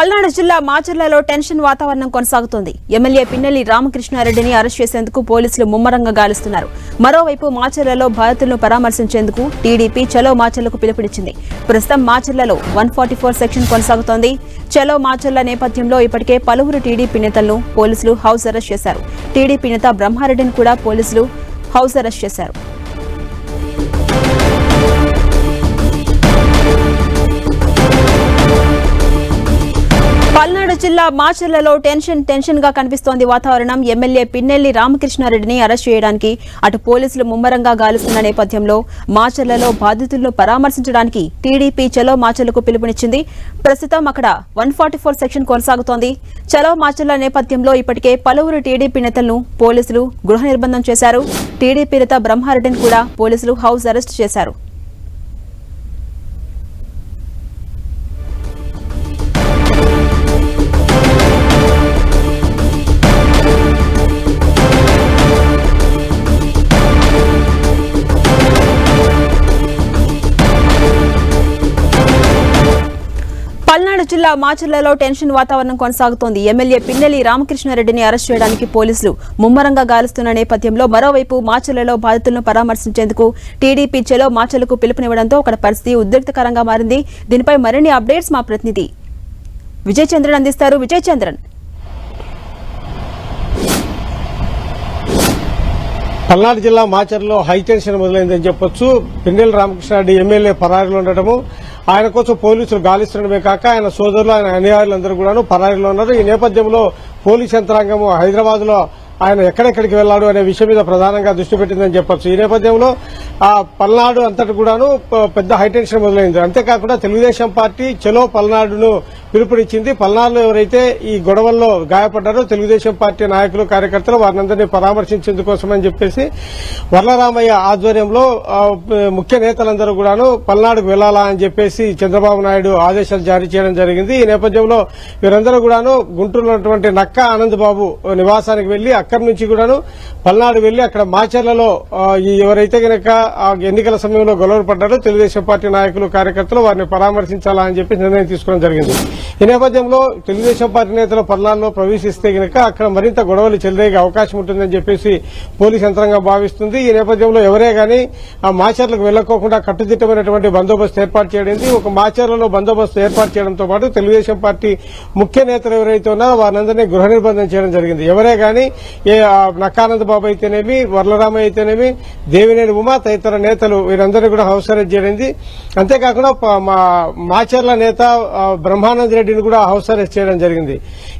పల్నాడు జిల్లా మాచర్లలో టెన్షన్ వాతావరణం కొనసాగుతోంది. ఎమ్మెల్యే పిన్నెల్లి రామకృష్ణారెడ్డిని అరెస్ట్ చేసేందుకు పోలీసులు ముమ్మరంగా గాలిస్తున్నారు. మరోవైపు మాచర్లలో బాధితులను పరామర్శించేందుకు టీడీపీ చలో మాచర్లకు పిలుపునిచ్చింది. ప్రస్తుతం మాచర్లలో 144 సెక్షన్ కొనసాగుతోంది. చలో మాచర్ల నేపథ్యంలో ఇప్పటికే పలువురు టీడీపీ నేతలను పోలీసులు హౌస్ అరెస్ట్ చేశారు. టీడీపీ నేత బ్రహ్మారెడ్డిని కూడా పోలీసులు హౌస్ అరెస్ట్ చేశారు. పల్నాడు జిల్లా మాచర్లలో టెన్షన్ గా కనిపిస్తోంది వాతావరణం. ఎమ్మెల్యే పిన్నెల్లి రామకృష్ణారెడ్డిని అరెస్ట్ చేయడానికి అటు పోలీసులు ముమ్మరంగా గాలిస్తున్న నేపథ్యంలో మాచర్లలో బాధితులను పరామర్శించడానికి టీడీపీ చలో మాచర్లకు పిలుపునిచ్చింది. ప్రస్తుతం అక్కడ 144 సెక్షన్ కొనసాగుతోంది. చలో మాచర్ల నేపథ్యంలో ఇప్పటికే పలువురు టీడీపీ నేతలను పోలీసులు గృహ నిర్బంధం చేశారు. టీడీపీ నేత బ్రహ్మారెడ్డిని కూడా పోలీసులు హౌస్ అరెస్ట్ చేశారు. పల్నాడు జిల్లా మాచర్లలో టెన్షన్ వాతావరణం కొనసాగుతోంది. ఎమ్మెల్యే పిన్నెల్లి రామకృష్ణారెడ్డిని అరెస్ట్ చేయడానికి పోలీసులు ముమ్మరంగా గాలిస్తున్న నేపథ్యంలో మరోవైపు మాచర్లలో బాధితులను పరామర్శించేందుకు టీడీపీ చలో మాచర్లకు పిలుపునివ్వడంతో అక్కడ పరిస్థితి ఉద్రిక్తకరంగా మారింది. దీనిపై మరిన్ని అప్డేట్స్ మా ప్రతినిధి విజయ్ చంద్రన్ అందిస్తారు. విజయ్ చంద్రన్, పల్నాడు జిల్లా మాచర్లో హైటెన్షన్ మొదలైందని చెప్పొచ్చు. పిన్నెల్లి రామకృష్ణారెడ్డి ఎమ్మెల్యే పరారీలో ఉండటము, ఆయన కోసం పోలీసులు గాలిస్తుండడమే కాక ఆయన సోదరులు ఆయన అనుయాయులందరూ కూడా పరారీలో ఉన్నారు. ఈ నేపథ్యంలో పోలీస్ యంత్రాంగము హైదరాబాద్ లో ఆయన ఎక్కడెక్కడికి వెళ్లాడు అనే విషయం మీద ప్రధానంగా దృష్టి పెట్టిందని చెప్పొచ్చు. ఈ నేపథ్యంలో పల్నాడు అంతటి కూడాను పెద్ద హైటెన్షన్ మొదలైంది. అంతేకాకుండా తెలుగుదేశం పార్టీ చలో పల్నాడును పిలుపునిచ్చింది. పల్నాడులో ఎవరైతే ఈ గొడవల్లో గాయపడ్డారో తెలుగుదేశం పార్టీ నాయకులు కార్యకర్తలు వారినందరినీ పరామర్శించేందుకోసమని చెప్పేసి వర్లరామయ్య ఆధ్వర్యంలో ముఖ్య నేతలందరూ కూడాను పల్నాడుకు వెళ్లాలా అని చెప్పేసి చంద్రబాబు నాయుడు ఆదేశాలు జారీ చేయడం జరిగింది. ఈ నేపథ్యంలో వీరందరూ కూడాను గుంటూరులో ఉన్నటువంటి నక్క ఆనందబాబు నివాసానికి వెళ్లి అక్కడి నుంచి కూడాను పల్నాడు వెళ్లి అక్కడ మాచర్లలో ఎవరైతే గనక ఎన్నికల సమయంలో గొడవలు పడ్డారో తెలుగుదేశం పార్టీ నాయకులు కార్యకర్తలు వారిని పరామర్శించాలా అని చెప్పి నిర్ణయం తీసుకోవడం జరిగింది. ఈ నేపథ్యంలో తెలుగుదేశం పార్టీ నేతలు పల్నాడులో ప్రవేశిస్తే గనక అక్కడ మరింత గొడవలు చెలరేగే అవకాశం ఉంటుందని చెప్పేసి పోలీస్ యంత్రాంగం భావిస్తుంది. ఈ నేపథ్యంలో ఎవరే గాని ఆ మాచర్లకు వెళ్లకోకుండా కట్టుదిట్టమైనటువంటి బందోబస్తు ఏర్పాటు చేయడింది. ఒక మాచర్లలో బందోబస్తు ఏర్పాటు చేయడంతో పాటు తెలుగుదేశం పార్టీ ముఖ్య నేతలు ఎవరైతే ఉన్నారో వారందరినీ గృహ నిర్బంధం చేయడం జరిగింది. ఎవరే గాని నక్కానంద బాబు అయితేనేమి, వర్లరామయ్య అయితేనేమి, దేవినేని ఉమా తదితర నేతలు వీరందరినీ కూడా హౌస్ అరెస్ట్ చేయడింది. అంతేకాకుండా మాచర్ల నేత బ్రహ్మానంద రెడ్డిని కూడా హౌస్ అరెస్ట్ చేయడం జరిగింది.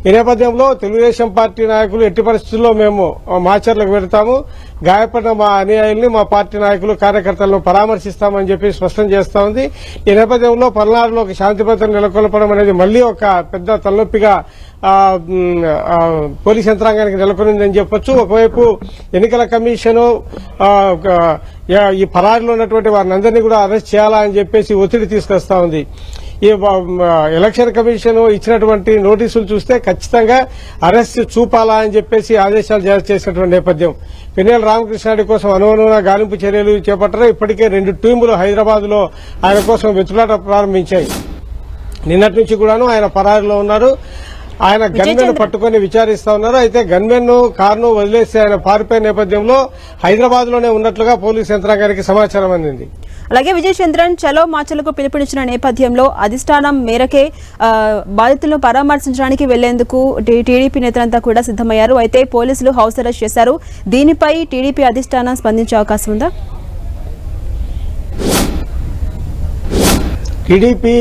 ఈ నేపథ్యంలో తెలుగుదేశం పార్టీ నాయకులు ఎట్టి పరిస్థితుల్లో మేము మాచర్లకు వెళ్తాము, గాయపడిన మా అనుయాయుల్ని మా పార్టీ నాయకులు కార్యకర్తలను పరామర్శిస్తామని చెప్పి స్పష్టం చేస్తా ఉంది. ఈ నేపథ్యంలో పల్నాడులో ఒక శాంతి భద్రతలు నెలకొల్పడం అనేది మళ్లీ ఒక పెద్ద తలనొప్పిగా పోలీస్ యంత్రాంగానికి నెలకొనిందని చెప్పొచ్చు. ఒకవైపు ఎన్నికల కమిషను ఈ పరారీలో ఉన్నటువంటి వారిని అందరినీ కూడా అరెస్ట్ చేయాలా అని చెప్పేసి ఒత్తిడి తీసుకొస్తా ఉంది. ఈ ఎలక్షన్ కమిషన్ ఇచ్చినటువంటి నోటీసులు చూస్తే ఖచ్చితంగా అరెస్ట్ చూపాలా అని చెప్పేసి ఆదేశాలు జారీ చేసినటువంటి నేపథ్యం. పిన్నెల్లి రామకృష్ణారెడ్డి కోసం అనుగుణంగా గాలింపు చర్యలు చేపట్టారు. ఇప్పటికే 2 టీములు హైదరాబాద్ లో ఆయన కోసం వెతులాట ప్రారంభించాయి. నిన్నటి నుంచి కూడాను ఆయన పరారీలో ఉన్నారు. ఆయన గన్మెన్ పట్టుకుని విచారిస్తా ఉన్నారు. అయితే గన్మెన్ కారును వదిలేసి ఆయన పారిపోయే నేపథ్యంలో హైదరాబాద్ లోనే ఉన్నట్లుగా పోలీసు యంత్రాంగానికి సమాచారం అందింది. అలాగే విజయ్ చంద్రన్, చలో మాచర్లకు పిలుపునిచ్చిన నేపథ్యంలో అధిష్టానం మేరకే బాధితులను పరామర్శించడానికి వెళ్లేందుకు టీడీపీ నేతలంతా కూడా సిద్దమయ్యారు. అయితే పోలీసులు హౌస్ అరెస్ట్ చేశారు. దీనిపై టీడీపీ అధిష్టానం స్పందించే అవకాశం ఉందా? టీడీపీ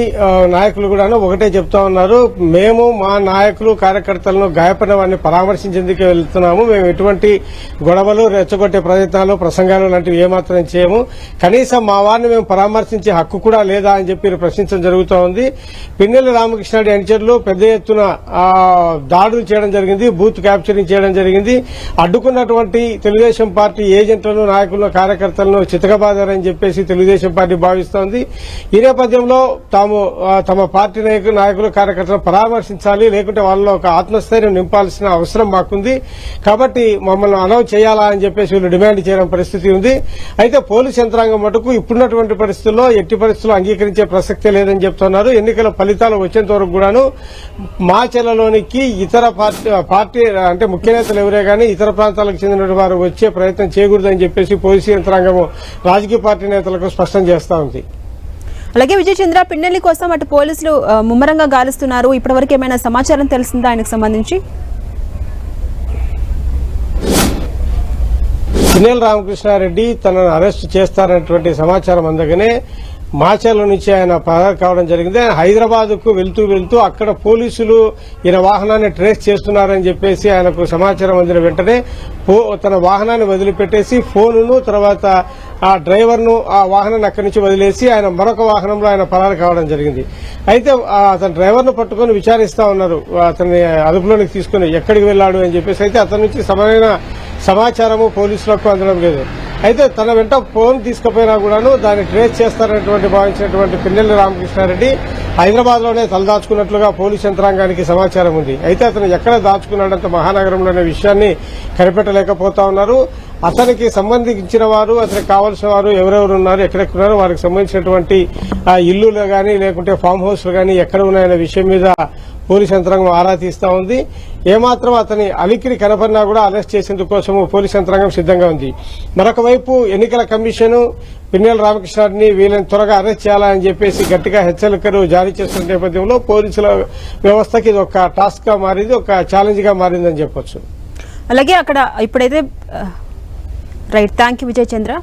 నాయకులు కూడాను ఒకటే చెప్తా ఉన్నారు, మేము మా నాయకులు కార్యకర్తలను గాయపడిన వారిని పరామర్శించేందుకే వెళ్తున్నాము. మేము ఎటువంటి గొడవలు, రెచ్చగొట్టే ప్రయత్నాలు, ప్రసంగాలు లాంటివి ఏమాత్రం చేయము. కనీసం మా వారిని మేము పరామర్శించే హక్కు కూడా లేదా అని చెప్పి ప్రశ్నించడం జరుగుతూ ఉంది. పిన్నెల్లి రామకృష్ణారెడ్డి అనుచరులు పెద్ద ఎత్తున దాడులు చేయడం జరిగింది, బూత్ క్యాప్చరింగ్ చేయడం జరిగింది. అడ్డుకున్నటువంటి తెలుగుదేశం పార్టీ ఏజెంట్లను, నాయకులను, కార్యకర్తలను చితకబాదారని చెప్పేసి తెలుగుదేశం పార్టీ భావిస్తోంది. ఈ నేపథ్యంలో సమయంలో తాము తమ పార్టీ నాయకులు కార్యకర్తలను పరామర్శించాలి, లేకుంటే వాళ్ళలో ఒక ఆత్మస్థైర్యం నింపాల్సిన అవసరం మాకుంది, కాబట్టి మమ్మల్ని అనౌన్స్ చేయాలా అని చెప్పేసి వీళ్ళు డిమాండ్ చేయడం పరిస్థితి ఉంది. అయితే పోలీస్ యంత్రాంగం మటుకు ఇప్పుడున్నటువంటి పరిస్థితుల్లో ఎట్టి పరిస్థితుల్లో అంగీకరించే ప్రసక్తే లేదని చెప్తున్నారు. ఎన్నికల ఫలితాలు వచ్చేంత వరకు కూడాను మాచెర్లలోనికి ఇతర పార్టీ అంటే ముఖ్య నేతలు ఎవరే గానీ ఇతర ప్రాంతాలకు చెందిన వారు వచ్చే ప్రయత్నం చేయకూడదని చెప్పేసి పోలీసు యంత్రాంగం రాజకీయ పార్టీ నేతలకు స్పష్టం చేస్తా ఉంది. అలాగే విజయ్ చంద్ర, పిన్నెల్లి కోసం అటు పోలీసులు ముమ్మరంగా గాలిస్తున్నారు. ఇప్పటివరకు ఏమైనా సమాచారం తెలిసిందా ఆయనకు సంబంధించి? పిన్నెల్లి రామకృష్ణారెడ్డి తనను అరెస్ట్ చేస్తారనేటువంటి సమాచారం అందగానే మాచర్ల నుంచి ఆయన పరారు కావడం జరిగింది. ఆయన హైదరాబాద్ కు వెళ్తూ అక్కడ పోలీసులు ఈయన వాహనాన్ని ట్రేస్ చేస్తున్నారని చెప్పేసి ఆయనకు సమాచారం అందిన వెంటనే తన వాహనాన్ని వదిలిపెట్టేసి ఫోనును తర్వాత ఆ డ్రైవర్ను ఆ వాహనాన్ని అక్కడి నుంచి వదిలేసి ఆయన మరొక వాహనంలో ఆయన పరారు కావడం జరిగింది. అయితే అతను డ్రైవర్ను పట్టుకుని విచారిస్తా ఉన్నారు, అతన్ని అదుపులోనికి తీసుకుని ఎక్కడికి వెళ్లాడు అని చెప్పేసి. అయితే అతని నుంచి సరైన సమాచారము పోలీసులకు అందడం లేదు. అయితే తన వెంట ఫోన్ తీసుకుపోయినా కూడాను దాన్ని ట్రేస్ చేస్తారనేటువంటి భావించినటువంటి పిన్నెల్లి రామకృష్ణారెడ్డి హైదరాబాద్ లోనే తలదాచుకున్నట్లుగా పోలీసు యంత్రాంగానికి సమాచారం ఉంది. అయితే అతను ఎక్కడ దాచుకున్నాడంత మహానగరంలోనే విషయాన్ని కనిపెట్టలేకపోతా ఉన్నారు. అతనికి సంబంధించిన వారు, అతనికి కావాల్సిన వారు ఎవరెవరు ఉన్నారు, ఎక్కడెక్కడున్నారో వారికి సంబంధించినటువంటి ఇల్లులు గానీ లేకుంటే ఫామ్ హౌస్లు గానీ ఎక్కడ ఉన్నాయనే విషయం మీద పోలీసు యంత్రాంగం ఆరా తీస్తా ఉంది. ఏమాత్రం అతని అలికిడి కనపడినా కూడా అరెస్ట్ చేసేందుకోసము పోలీసు యంత్రాంగం సిద్దంగా ఉంది. మరొక వైపు ఎన్నికల కమిషన్ పిన్నెల్లి రామకృష్ణారెడ్డిని వీళ్ళని త్వరగా అరెస్ట్ చేయాలని చెప్పేసి గట్టిగా హెచ్చరికలు జారీ చేస్తున్న నేపథ్యంలో పోలీసుల వ్యవస్థకి ఇది ఒక టాస్క్ గా మారింది, ఒక ఛాలెంజ్ గా మారిందని చెప్పొచ్చు. అలాగే అక్కడ ఇప్పుడైతే right, thank you Vijay Chandra.